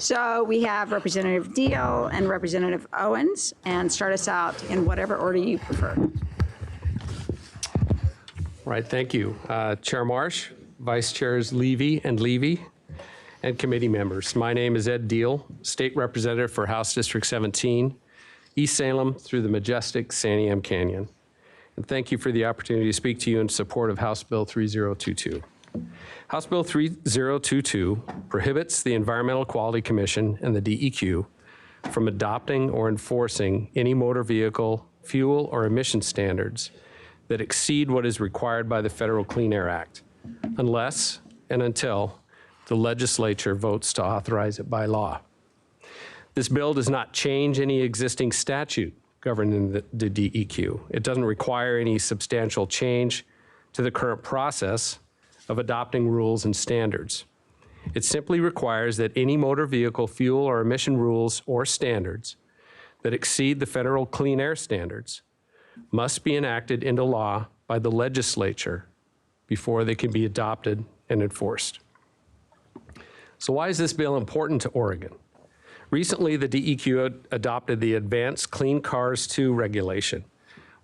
So we have Representative Diehl and Representative Owens, and start us out in whatever order you prefer. Right, thank you. Chair Marsh, Vice Chairs Levy, and committee members. My name is Ed Diehl, State Representative for House District 17, East Salem through the majestic Santiam Canyon. And thank you for the opportunity to speak to you in support of House Bill 3022. House Bill 3022 prohibits the Environmental Quality Commission and the DEQ from adopting or enforcing any motor vehicle, fuel, or emission standards that exceed what is required by the Federal Clean Air Act, unless and until the legislature votes to authorize it by law. This bill does not change any existing statute governing the DEQ. It doesn't require any substantial change to the current process of adopting rules and standards. It simply requires that any motor vehicle fuel or emission rules or standards that exceed the federal clean air standards must be enacted into law by the legislature before they can be adopted and enforced. So why is this bill important to Oregon? Recently, the DEQ adopted the Advanced Clean Cars 2 regulation,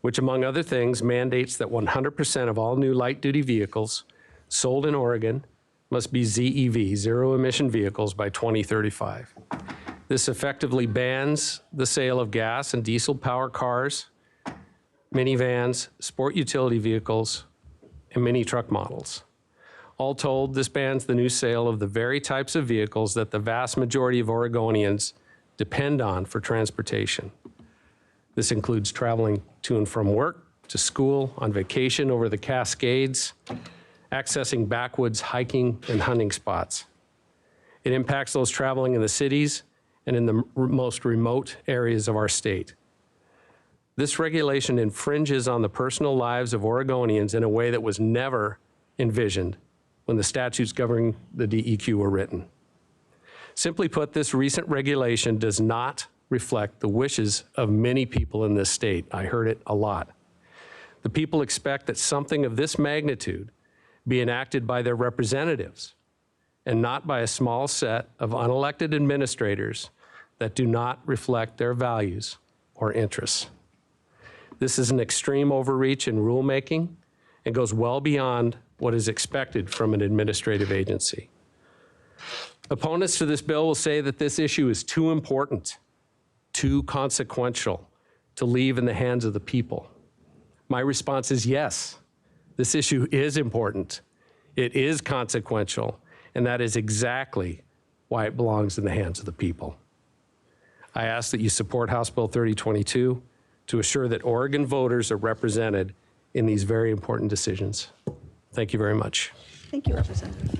which among other things mandates that 100% of all new light-duty vehicles sold in Oregon must be ZEV, zero emission vehicles, by 2035. This effectively bans the sale of gas and diesel powered cars, minivans, sport utility vehicles, and mini truck models. All told, this bans the new sale of the very types of vehicles that the vast majority of Oregonians depend on for transportation. This includes traveling to and from work, to school, on vacation over the Cascades, accessing backwoods hiking and hunting spots. It impacts those traveling in the cities and in the most remote areas of our state. This regulation infringes on the personal lives of Oregonians in a way that was never envisioned when the statutes governing the DEQ were written. Simply put, this recent regulation does not reflect the wishes of many people in this state. I heard it a lot. The people expect that something of this magnitude be enacted by their representatives and not by a small set of unelected administrators that do not reflect their values or interests. This is an extreme overreach in rulemaking and goes well beyond what is expected from an administrative agency. Opponents to this bill will say that this issue is too important, too consequential to leave in the hands of the people. My response is yes, this issue is important, it is consequential, and that is exactly why it belongs in the hands of the people. I ask that you support House Bill 3022 to assure that Oregon voters are represented in these very important decisions. Thank you very much. Thank you, Representative.